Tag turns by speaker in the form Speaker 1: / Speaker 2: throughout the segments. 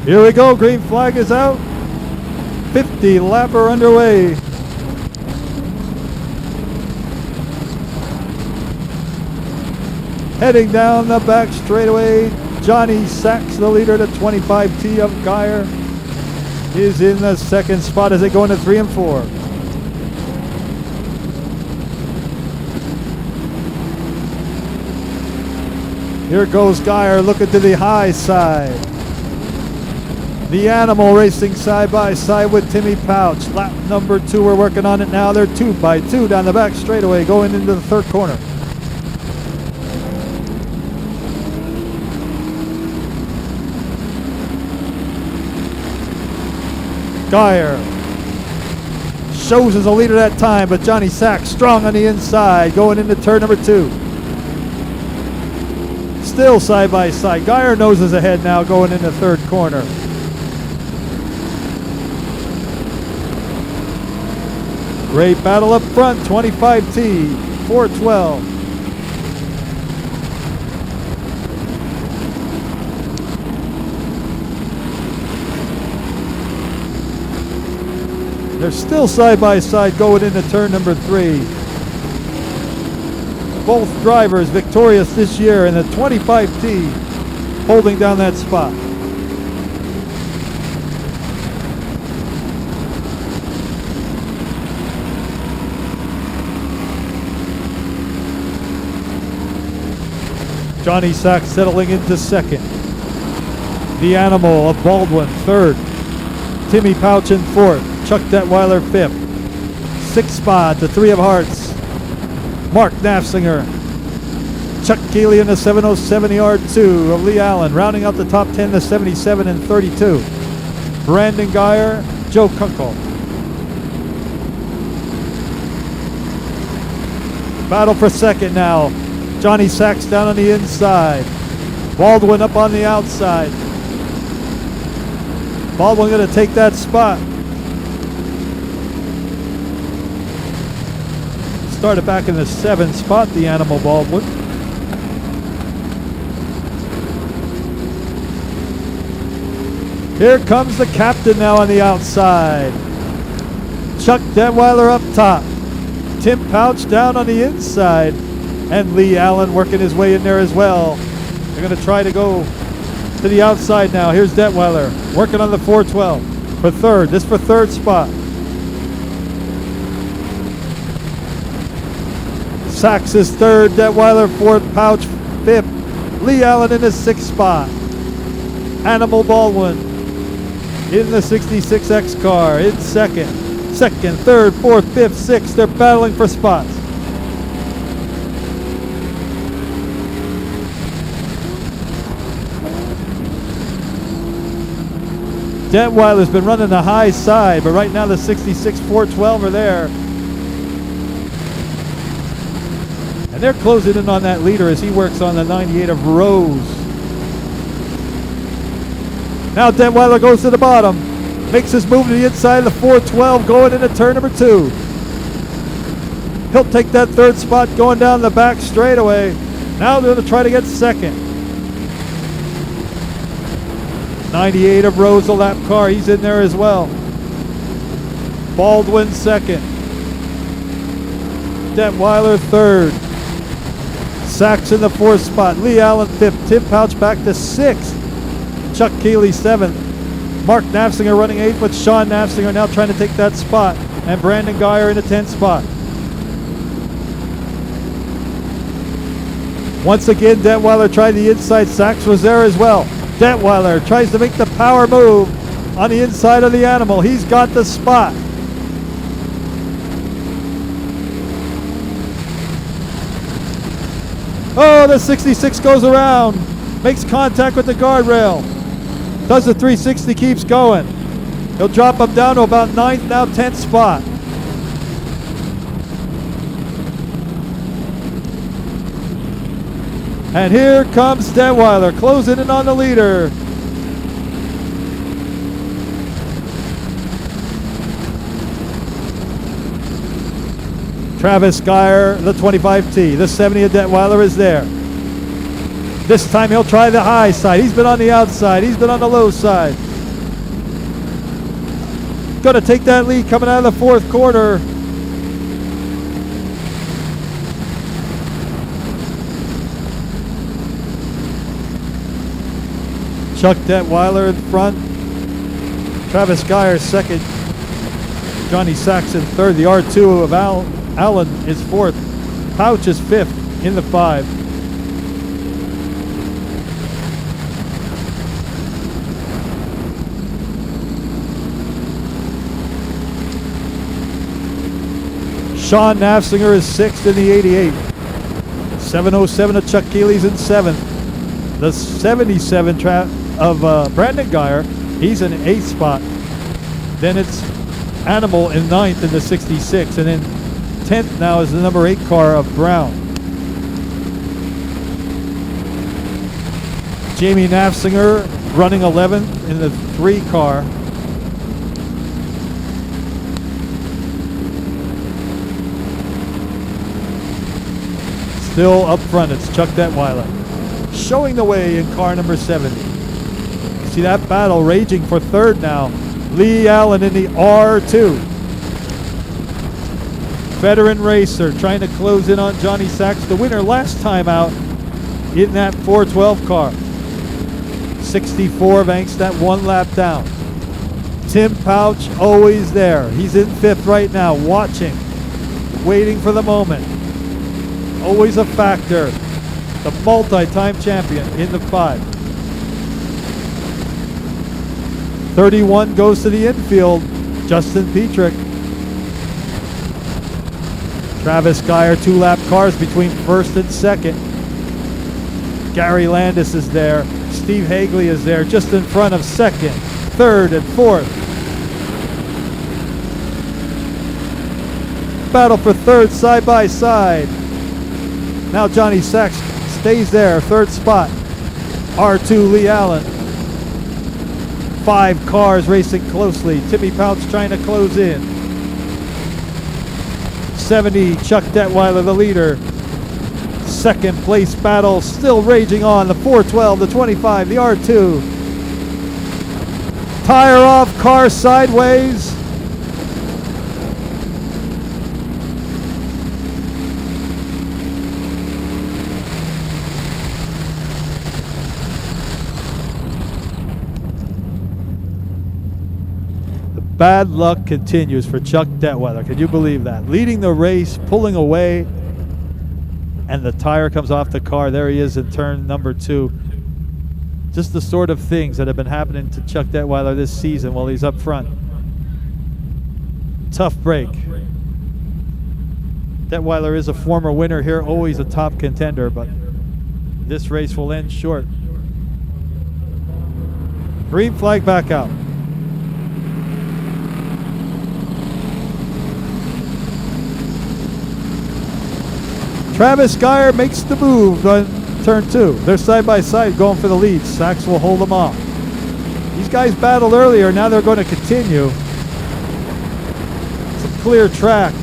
Speaker 1: Here we go, green flag is out. 50 lapper underway. Heading down the back straightaway, Johnny Sachs, the leader, the 25T of Geyer, is in the second spot as they go into 3 and 4. Here goes Geyer looking to the high side. The Animal racing side by side with Timmy Pouch. Lap number 2, we're working on it now. They're 2 by 2 down the back straightaway going into the third corner. Geyer shows as a leader that time, but Johnny Sachs strong on the inside going into turn number 2. Still side by side. Geyer noses ahead now going into third corner. Great battle up front, 25T, 412. They're still side by side going into turn number 3. Both drivers victorious this year in the 25T, holding down that spot. Johnny Sachs settling into second. The Animal of Baldwin third. Timmy Pouch in fourth. Chuck Detweiler fifth. Sixth spot, the 3 of Hearts. Mark Naftzinger. Chuck Keeley in the 707 yard 2 of Lee Allen. Rounding out the top 10, the 77 and 32. Brandon Geyer, Joe Kunkel. Battle for second now. Johnny Sachs down on the inside. Baldwin up on the outside. Baldwin going to take that spot. Started back in the 7th spot, the Animal Baldwin. Here comes the captain now on the outside. Chuck Detweiler up top. Tim Pouch down on the inside. And Lee Allen working his way in there as well. They're going to try to go to the outside now. Here's Detweiler working on the 412 for third. This for third spot. Sachs is third, Detweiler fourth, Pouch fifth. Lee Allen in the 6th spot. Animal Baldwin in the 66X car in second. Second, third, fourth, fifth, sixth. They're battling for spots. Detweiler's been running the high side, but right now the 66 412 are there. And they're closing in on that leader as he works on the 98 of Rose. Now Detweiler goes to the bottom. Makes his move to the inside of the 412 going into turn number 2. He'll take that third spot going down the back straightaway. Now they're going to try to get second. 98 of Rose, the lap car, he's in there as well. Baldwin second. Detweiler third. Sachs in the 4th spot. Lee Allen 5th. Tim Pouch back to 6th. Chuck Keeley 7th. Mark Naftzinger running 8th with Sean Naftzinger now trying to take that spot. And Brandon Geyer in the 10th spot. Once again, Detweiler tried the inside. Sachs was there as well. Detweiler tries to make the power move on the inside of the Animal. He's got the spot. Oh, the 66 goes around. Makes contact with the guardrail. Does the 360, keeps going. He'll drop him down to about 9th, now 10th spot. And here comes Detweiler closing in on the leader. Travis Geyer, the 25T. The 70 of Detweiler is there. This time he'll try the high side. He's been on the outside. He's been on the low side. going to take that lead coming out of the fourth quarter. Chuck Detweiler in front. Travis Geyer second. Johnny Saxon third. The R2 of Allen is fourth. Pouch is fifth in the 5. Sean Naftzinger is sixth in the 88. 707 of Chuck Keeley's in 7th. The 77 of Brandon Geyer, he's in 8th spot. Then it's Animal in 9th in the 66, and then 10th now is the number 8 car of Brown. Jamie Naftzinger running 11th in the 3 car. Still up front, it's Chuck Detweiler showing the way in car number 70. You see that battle raging for third now. Lee Allen in the R2. Veteran racer trying to close in on Johnny Sachs, the winner last time out in that 412 car. 64 of angst, that 1 lap down. Tim Pouch always there. He's in 5th right now, watching, waiting for the moment. Always a factor. The multi-time champion in the 5. 31 goes to the infield. Justin Petrick. Travis Geyer, 2-lap cars between 1st and 2nd. Gary Landis is there. Steve Hagley is there just in front of 2nd, 3rd, and 4th. Battle for 3rd side by side. Now Johnny Sachs stays there, 3rd spot. R2 Lee Allen. 5 cars racing closely. Timmy Pouch trying to close in. 70, Chuck Detweiler, the leader. 2nd place battle still raging on. The 412, the 25, the R2. Tire off, car sideways. Bad luck continues for Chuck Detweiler. Can you believe that? Leading the race, pulling away, and the tire comes off the car. There he is in turn number 2. Just the sort of things that have been happening to Chuck Detweiler this season while he's up front. Tough break. Detweiler is a former winner here, always a top contender, but this race will end short. Green flag back out. Travis Geyer makes the move on turn 2. They're side by side going for the lead. Sachs will hold them off. These guys battled earlier. Now they're going to continue. It's a clear track.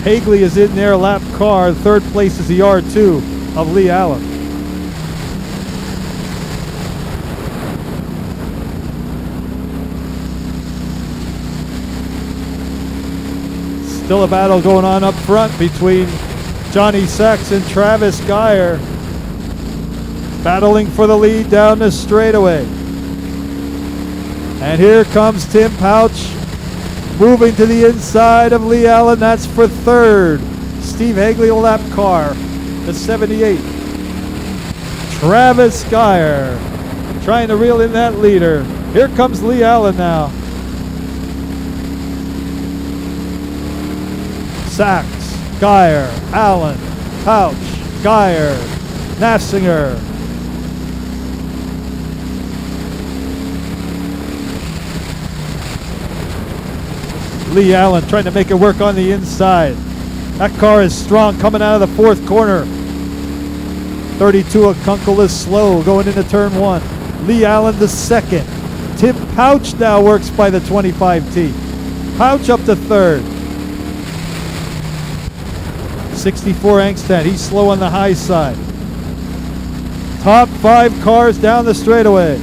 Speaker 1: Hagley is in their lap car. 3rd place is the R2 of Lee Allen. Still a battle going on up front between Johnny Sachs and Travis Geyer, battling for the lead down the straightaway. And here comes Tim Pouch, moving to the inside of Lee Allen. That's for 3rd. Steve Hagley, a lap car, the 78. Travis Geyer trying to reel in that leader. Here comes Lee Allen now. Sachs, Geyer, Allen, Pouch, Geyer, Naftzinger. Lee Allen trying to make it work on the inside. That car is strong coming out of the 4th corner. 32 of Kunkel is slow going into turn 1. Lee Allen the 2nd. Tim Pouch now works by the 25T. Pouch up to 3rd. 64 Angstad, he's slow on the high side. Top 5 cars down the straightaway.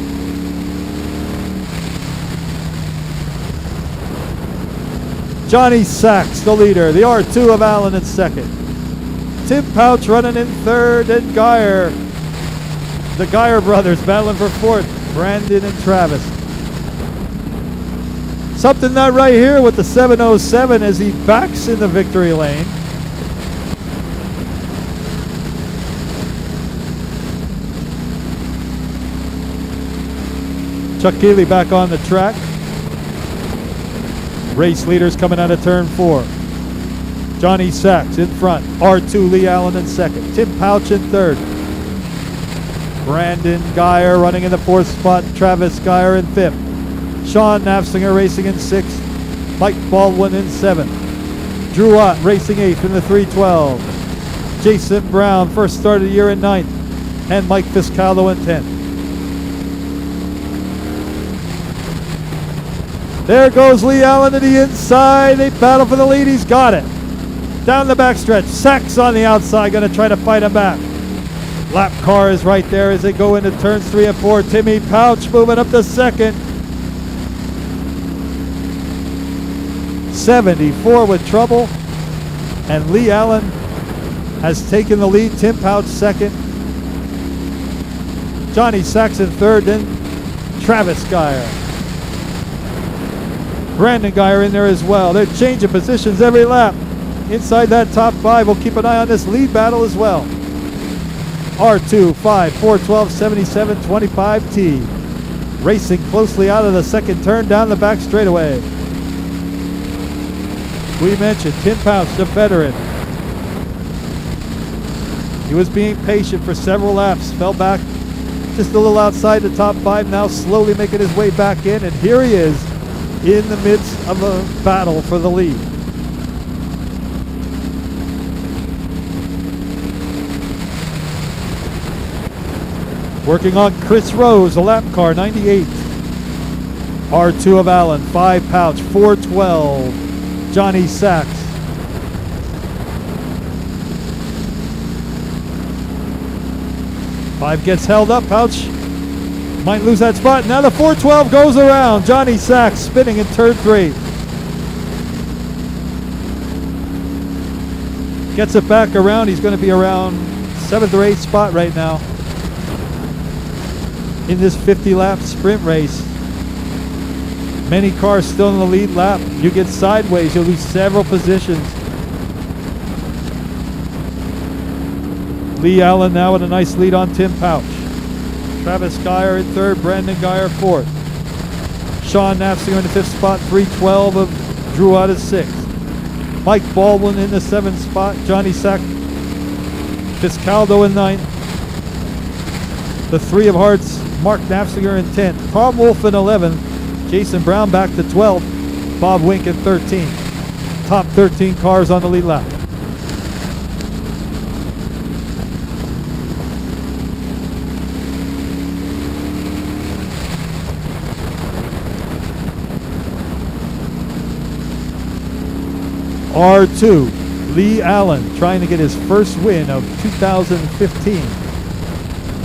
Speaker 1: Johnny Sachs, the leader. The R2 of Allen in second. Tim Pouch running in third, and Geyer. The Geyer brothers battling for fourth. Brandon and Travis. Something not right here with the 707 as he backs in the victory lane. Chuck Keeley back on the track. Race leaders coming out of turn 4. Johnny Sachs in front. R2 Lee Allen in second. Tim Pouch in third. Brandon Geyer running in the fourth spot. Travis Geyer in fifth. Sean Naftzinger racing in sixth. Mike Baldwin in seventh. Drew Ott racing eighth in the 312. Jason Brown first start of the year in ninth. And Mike Fiscaldo in 10th. There goes Lee Allen to the inside. They battle for the lead. He's got it. Down the backstretch. Sachs on the outside, going to try to fight him back. Lap car is right there as they go into turns 3 and 4. Timmy Pouch moving up to second. 74 with trouble. And Lee Allen has taken the lead. Tim Pouch second. Johnny Sachs in third, then Travis Geyer. Brandon Geyer in there as well. They're changing positions every lap. Inside that top 5, we'll keep an eye on this lead battle as well. R2, 5, 412, 77, 25T. Racing closely out of the second turn down the back straightaway. We mentioned Tim Pouch, the veteran. He was being patient for several laps. Fell back just a little outside the top 5. Now slowly making his way back in. And here he is in the midst of a battle for the lead. Working on Chris Rose, a lap car, 98. R2 of Allen, 5 Pouch, 412. Johnny Sachs. Five gets held up, Pouch might lose that spot. Now the 412 goes around. Johnny Sachs spinning in turn 3. Gets it back around. He's going to be around 7th or 8th spot right now in this 50-lap sprint race. Many cars still in the lead lap. You get sideways, you'll lose several positions. Lee Allen now with a nice lead on Tim Pouch. Travis Geyer in third, Brandon Geyer fourth. Sean Naftzinger in the 5th spot, 312 of Drew Ott is 6th. Mike Baldwin in the 7th spot, Johnny Sachs, Fiscaldo in 9th. The 3 of Hearts, Mark Naftzinger in 10th. Tom Wolf in 11th. Jason Brown back to 12th. Bob Wink in 13th. Top 13 cars on the lead lap. R2, Lee Allen trying to get his first win of 2015.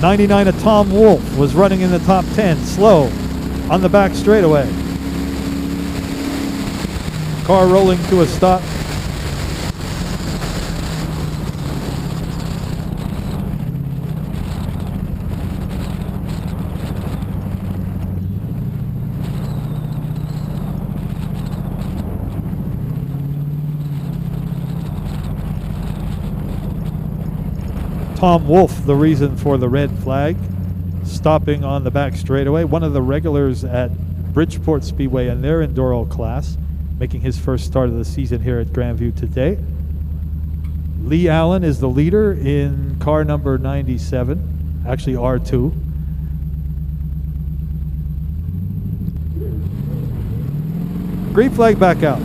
Speaker 1: 99 of Tom Wolf was running in the top 10, slow on the back straightaway. Car rolling to a stop. Tom Wolf, the reason for the red flag, stopping on the back straightaway. One of the regulars at Bridgeport Speedway in their Enduro class, making his first start of the season here at Grandview today. Lee Allen is the leader in car number 97, actually R2. Green flag back out.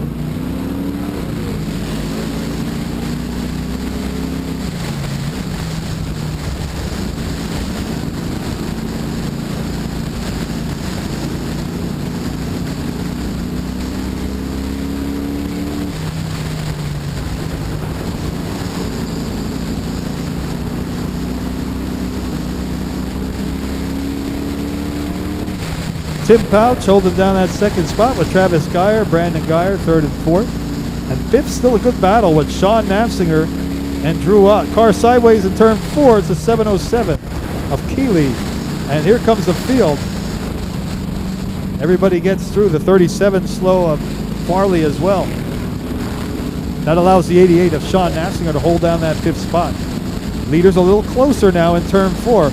Speaker 1: Tim Pouch holding down that second spot with Travis Geyer, Brandon Geyer, third and fourth. And fifth, still a good battle with Sean Naftzinger and Drew Ott. Car sideways in turn 4. It's the 707 of Keeley. And here comes the field. Everybody gets through. The 37 slow of Farley as well. That allows the 88 of Sean Naftzinger to hold down that fifth spot. Leaders a little closer now in turn 4.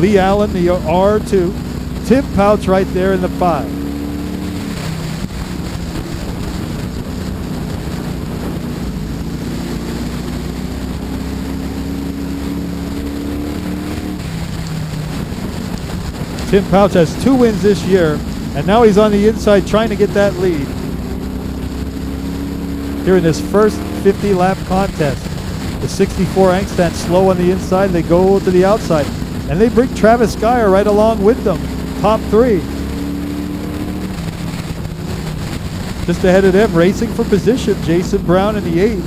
Speaker 1: Lee Allen, the R2. Tim Pouch right there in the 5. Tim Pouch has 2 wins this year, and now he's on the inside trying to get that lead. Here in this first 50-lap contest, the 64 Angstad slow on the inside. They go to the outside, and they bring Travis Geyer right along with them, top 3. Just ahead of them, racing for position, Jason Brown in the 8,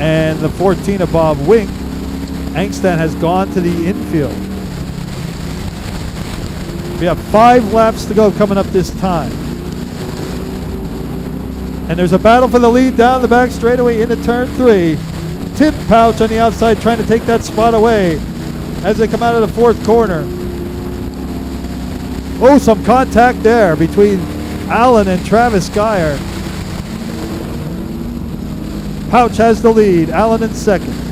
Speaker 1: and the 14 of Bob Wink. Angstad has gone to the infield. We have 5 laps to go coming up this time. And there's a battle for the lead down the back straightaway into turn 3. Tim Pouch on the outside trying to take that spot away as they come out of the 4th corner. Oh, some contact there between Allen and Travis Geyer. Pouch has the lead, Allen in 2nd.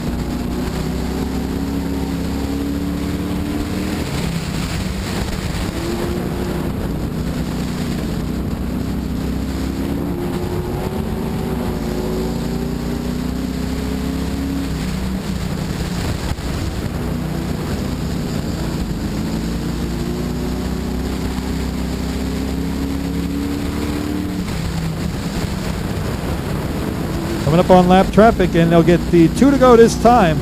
Speaker 1: Coming up on lap traffic, and they'll get the 2 to go this time.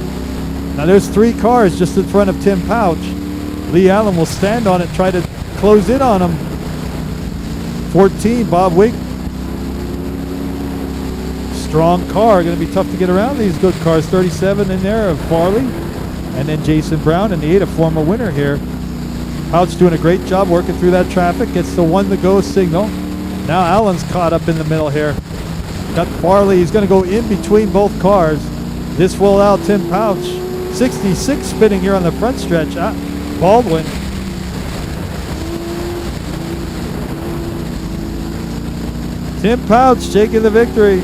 Speaker 1: Now there's 3 cars just in front of Tim Pouch. Lee Allen will stand on it, try to close in on him. 14, Bob Wink. Strong car, going to be tough to get around these good cars. 37 in there of Farley, and then Jason Brown in the 8, a former winner here. Pouch doing a great job working through that traffic, gets the 1 to go signal. Now Allen's caught up in the middle here. Got Farley, he's going to go in between both cars. This will allow Tim Pouch. 66 spinning here on the front stretch. Baldwin. Tim Pouch taking the victory.